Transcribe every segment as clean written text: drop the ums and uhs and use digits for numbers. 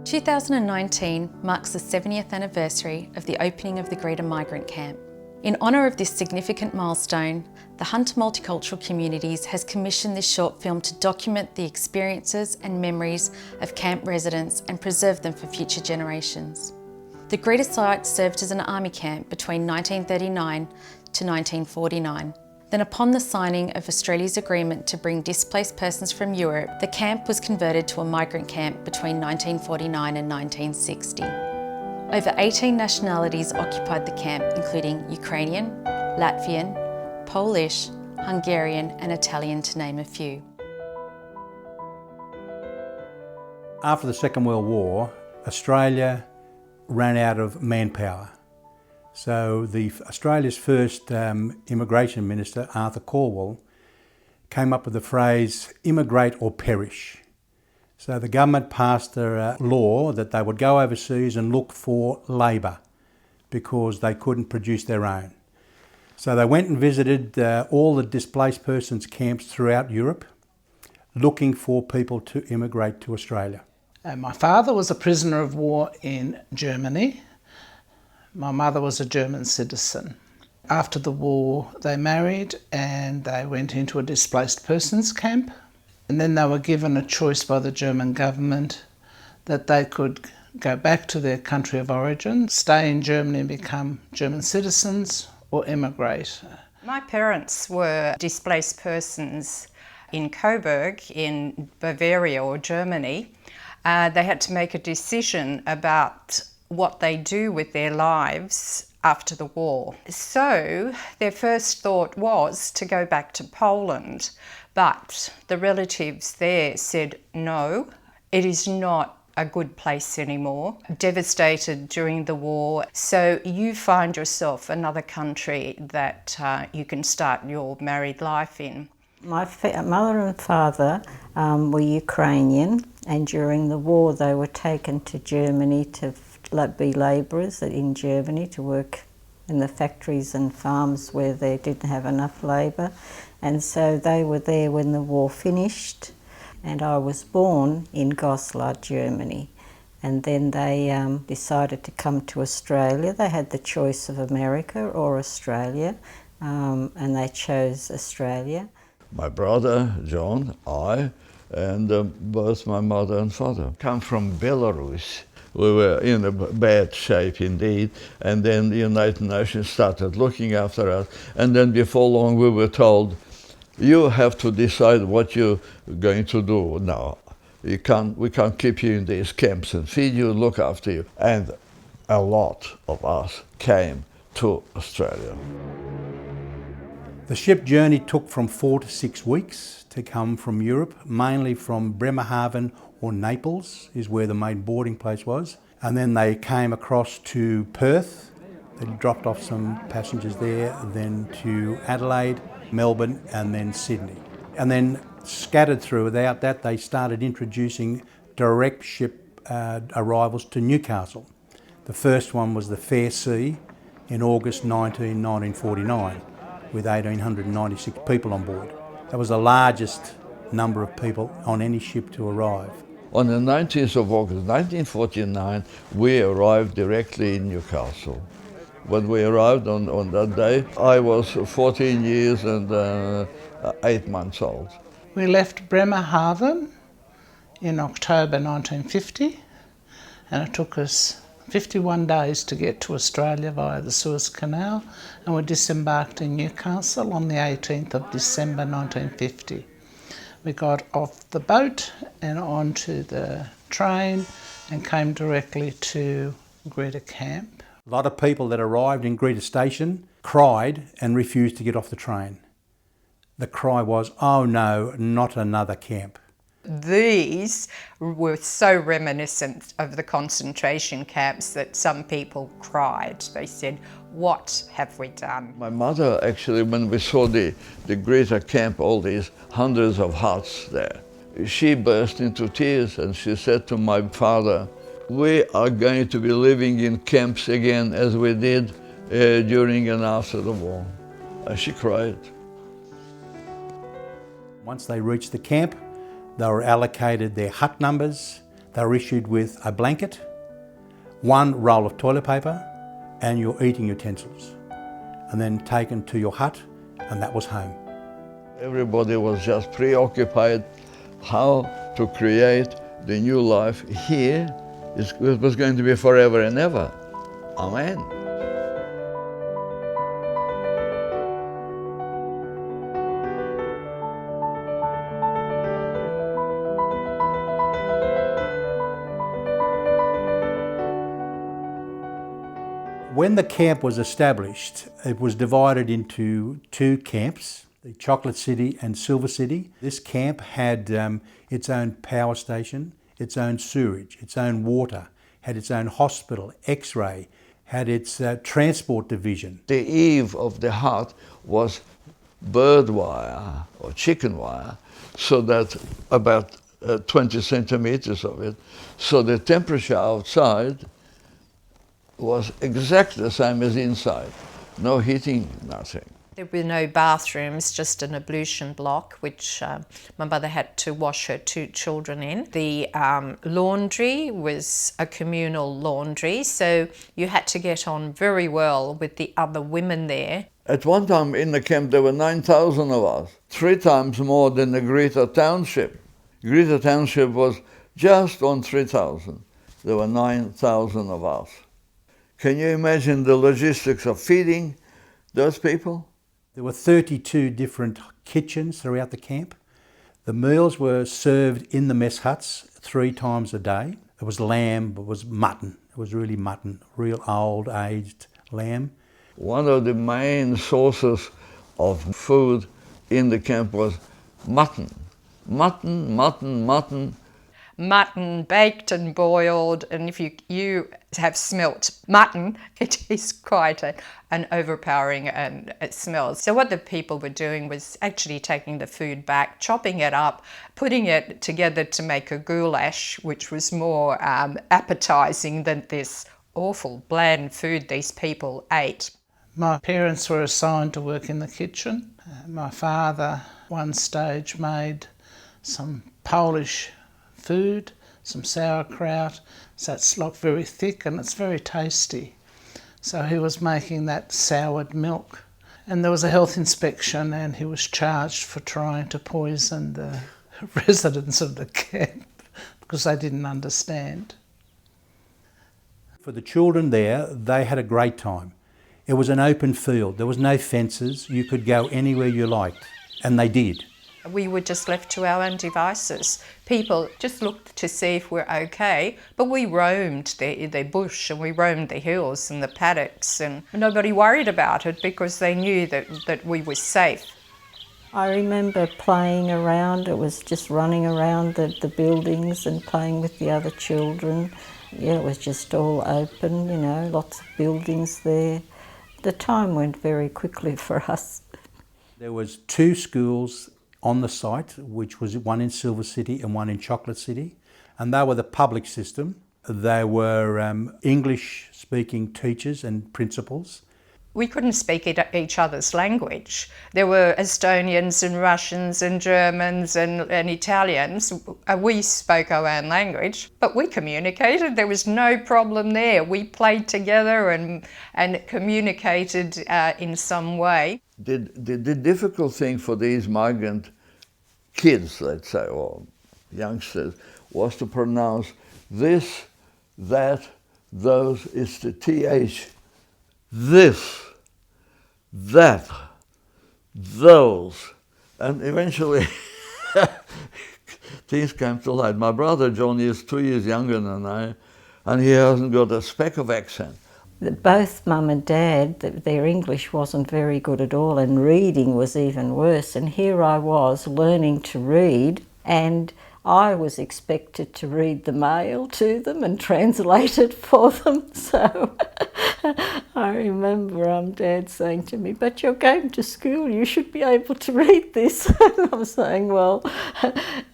2019 marks the 70th anniversary of the opening of the Greta migrant camp. In honour of this significant milestone, the Hunter Multicultural Communities has commissioned this short film to document the experiences and memories of camp residents and preserve them for future generations. The Greta site served as an army camp between 1939 to 1949. Then upon the signing of Australia's agreement to bring displaced persons from Europe, the camp was converted to a migrant camp between 1949 and 1960. Over 18 nationalities occupied the camp, including Ukrainian, Latvian, Polish, Hungarian and Italian, to name a few. After the Second World War, Australia ran out of manpower. So Australia's first immigration minister, Arthur Calwell, came up with the phrase, immigrate or perish. So the government passed a law that they would go overseas and look for labour because they couldn't produce their own. So they went and visited all the displaced persons camps throughout Europe, looking for people to immigrate to Australia. My father was a prisoner of war in Germany. My mother was a German citizen. After the war, they married and they went into a displaced persons camp. And then they were given a choice by the German government that they could go back to their country of origin, stay in Germany and become German citizens, or emigrate. My parents were displaced persons in Coburg in Bavaria or Germany. They had to make a decision about what they do with their lives after the war. So their first thought was to go back to Poland, but the relatives there said, no, it is not a good place anymore, devastated during the war. So you find yourself another country that you can start your married life in. My mother and father were Ukrainian, and during the war they were taken to Germany to be labourers in Germany, to work in the factories and farms where they didn't have enough labour. And so they were there when the war finished, and I was born in Goslar, Germany. And then they decided to come to Australia. They had the choice of America or Australia, and they chose Australia. My brother, John, I, and both my mother and father come from Belarus. We were in a bad shape indeed, and then the United Nations started looking after us, and then before long we were told, you have to decide what you're going to do now. We can't keep you in these camps and feed you, look after you. And a lot of us came to Australia. The ship journey took from 4 to 6 weeks to come from Europe, mainly from Bremerhaven or Naples is where the main boarding place was. And then they came across to Perth. They dropped off some passengers there, then to Adelaide, Melbourne and then Sydney. And then scattered throughout that, they started introducing direct ship arrivals to Newcastle. The first one was the Fair Sea in August 1949 with 1,896 people on board. That was the largest number of people on any ship to arrive. On the 19th of August 1949, we arrived directly in Newcastle. When we arrived on that day, I was 14 years and 8 months old. We left Bremerhaven in October 1950, and it took us 51 days to get to Australia via the Suez Canal, and we disembarked in Newcastle on the 18th of December 1950. We got off the boat and onto the train and came directly to Greta camp. A lot of people that arrived in Greta station cried and refused to get off the train. The cry was, oh no, not another camp. These were so reminiscent of the concentration camps that some people cried. They said, what have we done? My mother actually, when we saw the Greta camp, all these hundreds of huts there, she burst into tears and she said to my father, we are going to be living in camps again as we did during and after the war. And she cried. Once they reached the camp, they were allocated their hut numbers. They were issued with a blanket, one roll of toilet paper, and your eating utensils, and then taken to your hut, and that was home. Everybody was just preoccupied how to create the new life here. It was going to be forever and ever. Amen. When the camp was established, it was divided into two camps, the Chocolate City and Silver City. This camp had its own power station, its own sewage, its own water, had its own hospital, X-ray, had its transport division. The eave of the hut was bird wire or chicken wire, so that about 20 centimeters of it, so the temperature outside was exactly the same as inside. No heating, nothing. There were no bathrooms, just an ablution block, which my mother had to wash her 2 children in. The laundry was a communal laundry, so you had to get on very well with the other women there. At one time in the camp there were 9,000 of us, 3 times more than the Greta township. Greta township was just on 3,000. There were 9,000 of us. Can you imagine the logistics of feeding those people? There were 32 different kitchens throughout the camp. The meals were served in the mess huts 3 times a day. There was lamb, it was mutton. It was really mutton, real old aged lamb. One of the main sources of food in the camp was mutton. Mutton, mutton, mutton. Mutton baked and boiled, and if you have smelt mutton, it is quite an overpowering smell. So what the people were doing was actually taking the food back, chopping it up, putting it together to make a goulash, which was more appetizing than this awful bland food these people ate. My parents were assigned to work in the kitchen. My father, one stage, made some Polish food, some sauerkraut. So it's like very thick and it's very tasty. So he was making that soured milk. And there was a health inspection and he was charged for trying to poison the residents of the camp because they didn't understand. For the children there, they had a great time. It was an open field. There was no fences. You could go anywhere you liked, and they did. We were just left to our own devices. People just looked to see if we're okay, but we roamed the bush and we roamed the hills and the paddocks, and nobody worried about it because they knew that we were safe. I remember playing around. It was just running around the buildings and playing with the other children. Yeah, it was just all open, you know, lots of buildings there. The time went very quickly for us. There was 2 schools on the site, which was one in Silver City and one in Chocolate City, and they were the public system. They were English-speaking teachers and principals. We couldn't speak each other's language. There were Estonians and Russians and Germans and Italians. We spoke our own language, but we communicated. There was no problem there. We played together and communicated in some way. The difficult thing for these migrant kids, let's say, or youngsters, was to pronounce this, that, those. It's the TH. This, that, those. And eventually things came to light. My brother John is 2 years younger than I, and he hasn't got a speck of accent. Both Mum and Dad, their English wasn't very good at all, and reading was even worse. And here I was learning to read, and I was expected to read the mail to them and translate it for them. So I remember Dad saying to me, "But you're going to school, you should be able to read this." And I'm saying, well,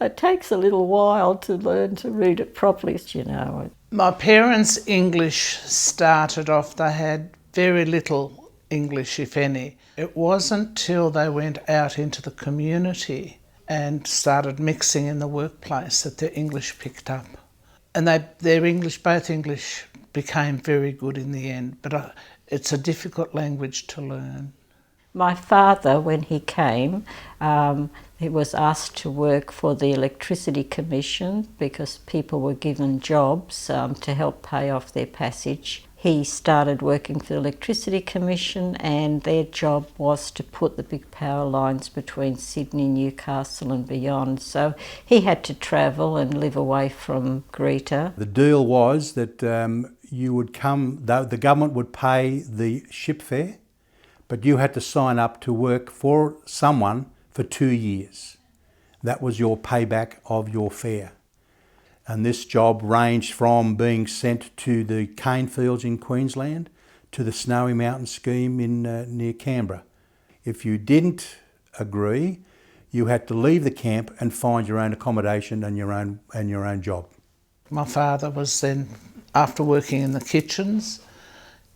it takes a little while to learn to read it properly, you know. My parents' English started off, they had very little English, if any. It wasn't till they went out into the community and started mixing in the workplace that their English picked up. And their English, both English, became very good in the end, but it's a difficult language to learn. My father, when he came, he was asked to work for the Electricity Commission because people were given jobs to help pay off their passage. He started working for the Electricity Commission, and their job was to put the big power lines between Sydney, Newcastle and beyond. So he had to travel and live away from Greta. The deal was that you would come, the government would pay the ship fare, but you had to sign up to work for someone for 2 years. That was your payback of your fare. And this job ranged from being sent to the cane fields in Queensland to the Snowy Mountain scheme in near Canberra. If you didn't agree, you had to leave the camp and find your own accommodation and your own job. My father was then, after working in the kitchens,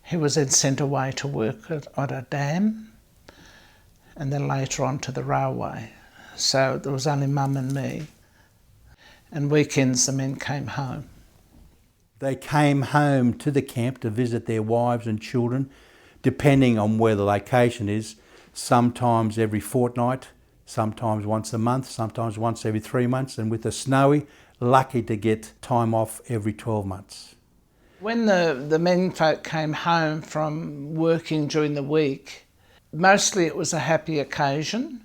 he was then sent away to work at a dam and then later on to the railway. So there was only Mum and me. And weekends the men came home. They came home to the camp to visit their wives and children, depending on where the location is, sometimes every fortnight, sometimes once a month, sometimes once every 3 months, and with the Snowy, lucky to get time off every 12 months. When the men folk came home from working during the week, mostly it was a happy occasion,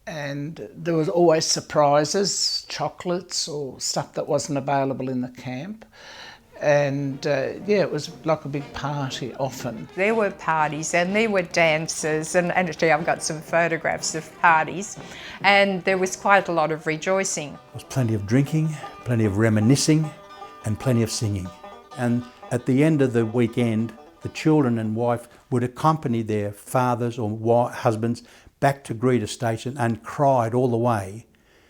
and there was always surprises, chocolates or stuff that wasn't available in the camp. And it was like a big party often. There were parties and there were dances, and actually I've got some photographs of parties, and there was quite a lot of rejoicing. There was plenty of drinking, plenty of reminiscing, and plenty of singing. And at the end of the weekend, the children and wife would accompany their fathers or husbands back to Greta Station and cried all the way.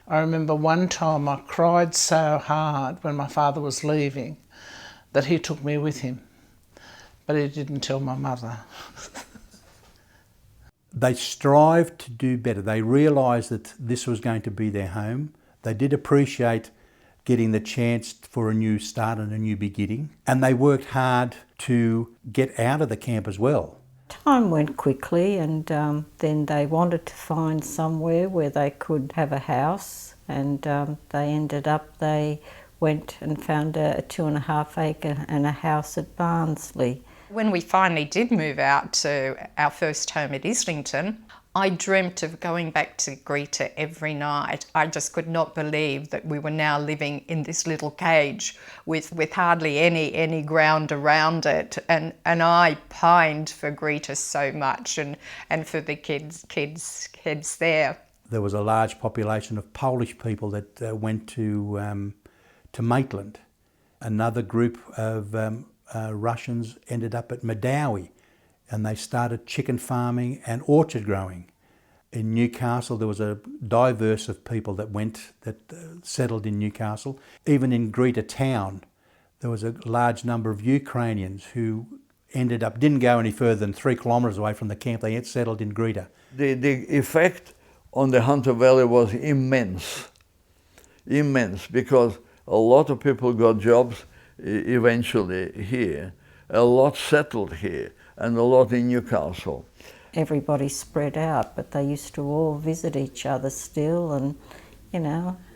I remember one time I cried so hard when my father was leaving that he took me with him, but he didn't tell my mother. They strived to do better. They realised that this was going to be their home. They did appreciate getting the chance for a new start and a new beginning, and they worked hard to get out of the camp as well. Time went quickly, and then they wanted to find somewhere where they could have a house, and they went and found a 2.5 acre and a house at Barnsley. When we finally did move out to our first home at Islington, I dreamt of going back to Greta every night. I just could not believe that we were now living in this little cage with hardly any ground around it. And I pined for Greta so much and for the kids there. There was a large population of Polish people that went to Maitland. Another group of Russians ended up at Madawi, and they started chicken farming and orchard growing. In Newcastle, there was a diverse of people that settled in Newcastle. Even in Greta town, there was a large number of Ukrainians who didn't go any further than 3 kilometres away from the camp. They settled in Greta. The effect on the Hunter Valley was immense, because a lot of people got jobs eventually here, a lot settled here, and a lot in Newcastle. Everybody spread out, but they used to all visit each other still and,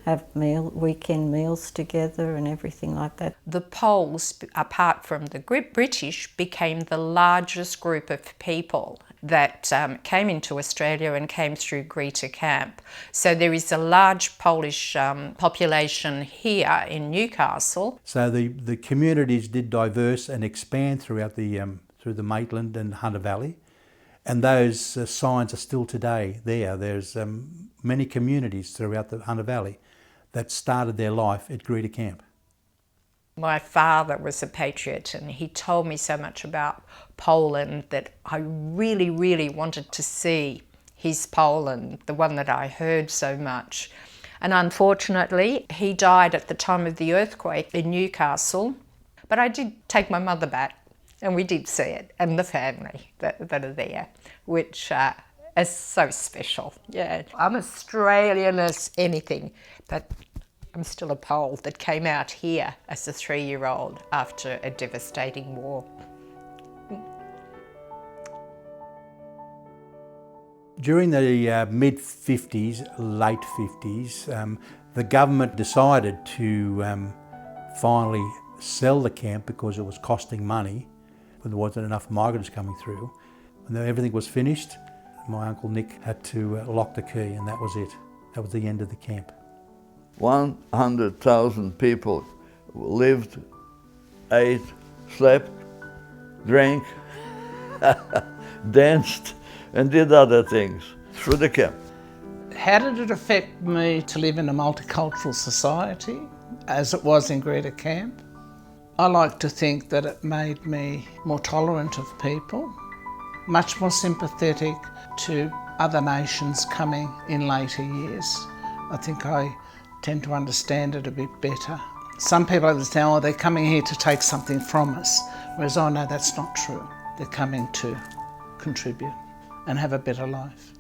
have weekend meals together and everything like that. The Poles, apart from the British, became the largest group of people that came into Australia and came through Greta camp. So there is a large Polish population here in Newcastle. So the communities did diverse and expand throughout through the Maitland and Hunter Valley. And those signs are still today there. There's many communities throughout the Hunter Valley that started their life at Greta camp. My father was a patriot, and he told me so much about Poland that I really, really wanted to see his Poland, the one that I heard so much. And unfortunately, he died at the time of the earthquake in Newcastle. But I did take my mother back, and we did see it, and the family that are there, which is so special. Yeah, I'm Australian as anything, but I'm still appalled that came out here as a 3-year-old after a devastating war. During the mid-50s, late 50s, the government decided to finally sell the camp because it was costing money. There wasn't enough migrants coming through. When everything was finished, my Uncle Nick had to lock the key, and that was it. That was the end of the camp. 100,000 people lived, ate, slept, drank, danced, and did other things through the camp. How did it affect me to live in a multicultural society, as it was in Greta camp? I like to think that it made me more tolerant of people, much more sympathetic to other nations coming in later years. I think I tend to understand it a bit better. Some people understand, oh, they're coming here to take something from us, whereas I know that's not true. They're coming to contribute and have a better life.